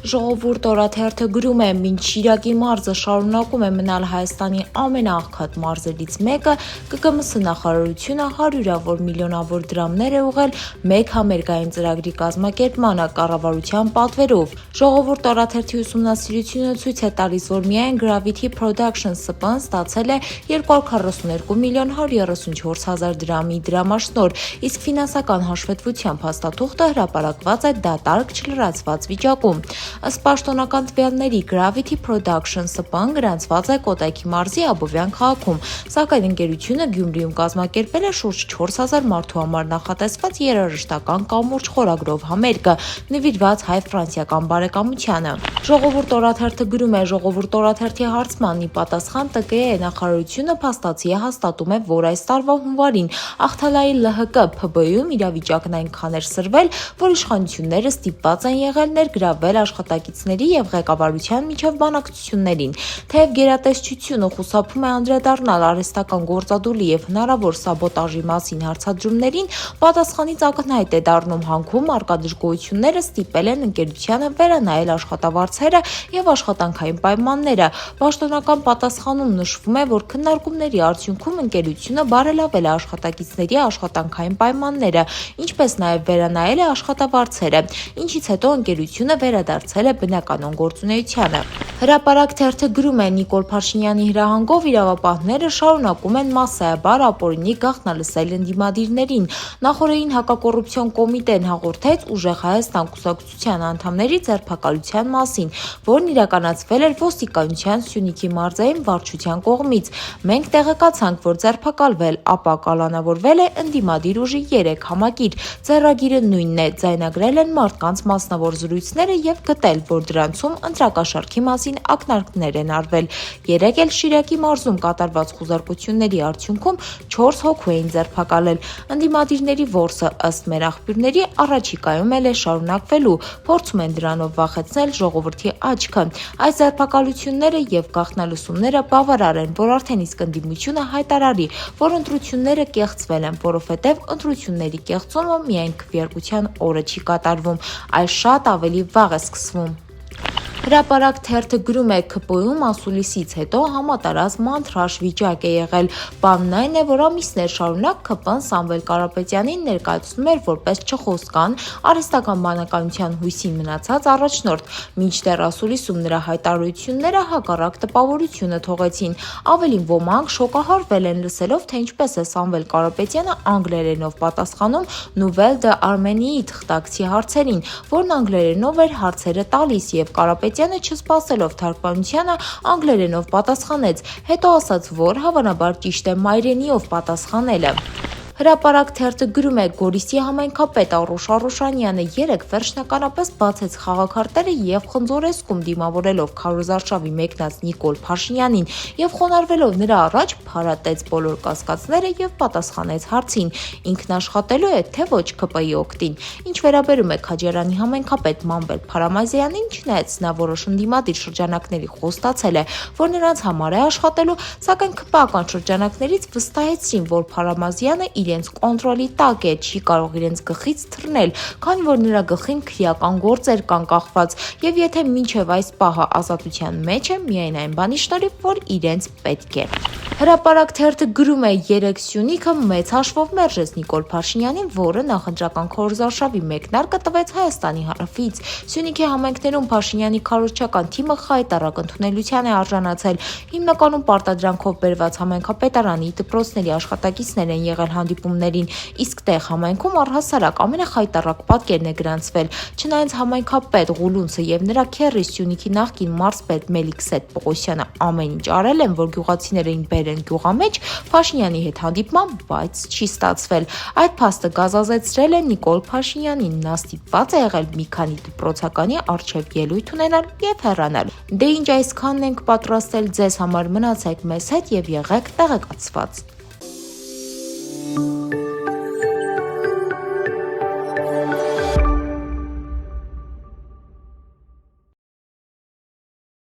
Ժողովուրդ օրաթերթը գրում է, մինչ Շիրակի մարզը շարունակում է մնալ Հայաստանի ամենաաղքատ մարզերից մեկը, ԿԿՄՍ նախարարությունը հարյուրավոր միլիոնավոր դրամներ է ուղղել մեկ համերգային ծրագրի կազմակերպմանը կառավարության պատվերով։ Ժողովուրդ օրաթերթի ուսումնասիրությունը ցույց է տալիս, որ միայն Gravity Production ՍՊ-ն ստացել է 242 միլիոն 134 հազար դրամի դրամաշնորհ, իսկ ֆինանսական հաշվետվությամբ հաստատուղթը հրապարակված է դատարկ չլրացված վիճակում։ Ըստ պաշտոնական տվյալների Gravity Production ՍՊ-ն գրանցված է Կոտայքի մարզի Աբովյան քաղաքում, սակայն ընկերությունը Գյումրիում կազմակերպել է շուրջ 4000 մարդու համար նախատեսված երաժշտական կամուրջ խորագրով համերգը, նվիրված հայ-ֆրանսիական բարեկամությանը։ Ժողովուրդ օրաթերթը գրում է, Ժողովուրդ օրաթերթի հարցման ի պատասխան ՏԿԵ նախարարությունը փաստացի հաստատում է, որ այս տարվա հունվարին Ախթալայի ԼՀԿ ՓԲ-ում իրավիճակն այնքան էր սրվել, որ իշխանությունները ստիպված են եղել ներգրավվել աշխատակիցների եւ ղեկավարության միջև բանակցություններին։ Թեև գերատեսչությունը խուսափում է անդրադառնալ արհեստական գործադուլի եւ հնարավոր սաբոտաժի մասին հարցադրումներին, պատասխանից ակնհայտ է դառնում հանքում առկա դժգոհությունները ստիպել են ընկերությանը վերանայել աշխատավարձերը եւ աշխատանքային պայմանները։ Պաշտոնական պատասխանում նշվում է, որ քննարկումների արդյունքում ընկերությունը բարելավել է աշխատակիցների աշխատանքային պայմանները, ինչպես նաեւ վերանայել է աշխատավարձերը, ինչից հետո ընկերությունը վերադարձել է բնականոն գործունեությանը։ Հրապարակ թերթը գրում է, Նիկոլ Փաշինյանի հրահանգով իրավապահները շարունակում են մասսայաբար ապօրինի գաղտնալսել ընդդիմադիրներին։ Նախորդին հակակոռուպցիոն կոմիտեն հաղորդեց ուժեղ Հայաստան կուսակցության անդամների ձերբակալության մասին, որն իրականացվել էր ոստիկանության Սյունիքի մարզային վարչության կողմից։ Մենք տեղեկացանք, որ ձերբակալվել, ապա կալանավորվել է ընդդիմադիր ուժի 3 համակիր։ Ձեռագիրը նույնն է, ձայնագրել են մարդկանց մասնավոր զրույցները եւ գտել, որ դրանցում ընտրակաշառքի մասին ակնարկներ են արվել։ Երեկ էլ Շիրակի մարզում կատարված խուզարկությունների արդյունքում 4 հոգու էին ձերբակալել։ Ընդդիմադիրների որսը, ըստ մեր աղբյուրների, առաջիկայում էլ է շարունակվելու, փորձում են դրանով վախեցնել ժողովրդի աչքը։ Այս ձերբակալությունները եւ գաղտնալսումները բավարար են, որ արդեն իսկ ընդդիմությունը հայտարարի, որ ընտրությունները կեղծվել են, որովհետեւ ընտրությունների կեղծումը միայն քվեարկության օրը չի կատարվում, այլ շատ ավելի վաղ է սկսվում։ Հրապարակ թերթը գրում է, ՔՊ-ում ասուլիսից հետո համատարած մանթրաշ վիճակ է եղել։ Բանն այն է, որ ամիսներ շարունակ ՔՊ-ն Սամվել Կարապետյանին ներկայացնում էր որպես չխոսքան, արհեստական բանականության հույսին մնացած առաջնորդ, մինչդեռ ասուլիսում նրա հայտարարությունները հակառակ տպավորությունը թողեցին։ Ավելին, ոմանք շոկահարվել են լսելով, թե ինչպես է Սամվել Կարապետյանը անգլերենով պատասխանում Nouvelle d'Arménie թղթակցի հարցերին, որն անգլերենով էր հարցերը տալիս եւ Կարապետյանը չսպասելով թարգմանությանը անգլերենով պատասխանեց, հետո ասաց, որ հավանաբար ճիշտ է մայրենիով պատասխանելը։ Հրապարակ թերթը գրում է, Գորիսի համայնքապետ Արուշ Արուշանյանը երեկ վերջնականապես բացեց խաղաքարտերը եւ խնձորեսկում դիմավորելով քարոզարշավի մեկնած Նիկոլ Փաշինյանին եւ խոնարհվելով նրա առաջ փարատեց բոլոր կասկածները եւ պատասխանեց հարցին. ինքն աշխատելու է, թե ոչ ՔՊ-ի օգտին։ Ինչ վերաբերում է Քաջարյանի համայնքապետ Մամբել Փարամազյանին, չնայած նա որոշ ընդդիմադիր շրջանակների խոստացել է, որ նրանց համար է աշխատելու, սակայն ՔՊ-ական շրջանակներից վստահեցրին, որ Փարամազյանը իրենց կոնտրոլի տակ է, չի կարող իրենց գլխից թռնել, քանի որ նրա գլխին քրեական գործեր կան կախված, եւ եթե մինչեւ այս պահը ազատության մեջ է, միայն այն բանի շնորհիվ, որ իրենց պետք է։ Հրապարակ թերթը գրում է, երեկ Սյունիքը մեծ հաշվով մերժեց Նիկոլ Փաշինյանին, որը նախընտրական քարոզարշավի մեկնարկը տվեց Հայաստանի հարավից։ Սյունիքի համայնքներում Փաշինյանի քարոզչական թիմը խայտառակ ընդունելության է արժանացել։ Հիմնականում պարտադրանքով բերված համայնքապետարանի դպրոցների աշխատակիցներ են եղել հանդիպումներին, իսկ տեղ համայնքում առհասարակ ամենախայտառակ պատկերն է գրանցվել։ Չնայած համայնքապետ Ղուլունցը եւ նրա քեռի Սյունիքի նախկին մարզպետ Մելիքսետ Պողոսյանը ամեն ինչ արել են, որ գյուղացիներին բերեն գյուղամեջ Փաշինյանի հետ հանդիպման, բայց չի ստացվել։ Այդ փաստը գազազեցրել է Նիկոլ Փաշինյանին, նա ստիպված է եղել մի քանի դպրոցականի առջև ելույթ ունենալ եւ հեռանալ։ Դե ինչ այսքանն ենք պատրաստել ձեզ համար, մնացեք մեզ հետ եւ եղեք տեղեկացված։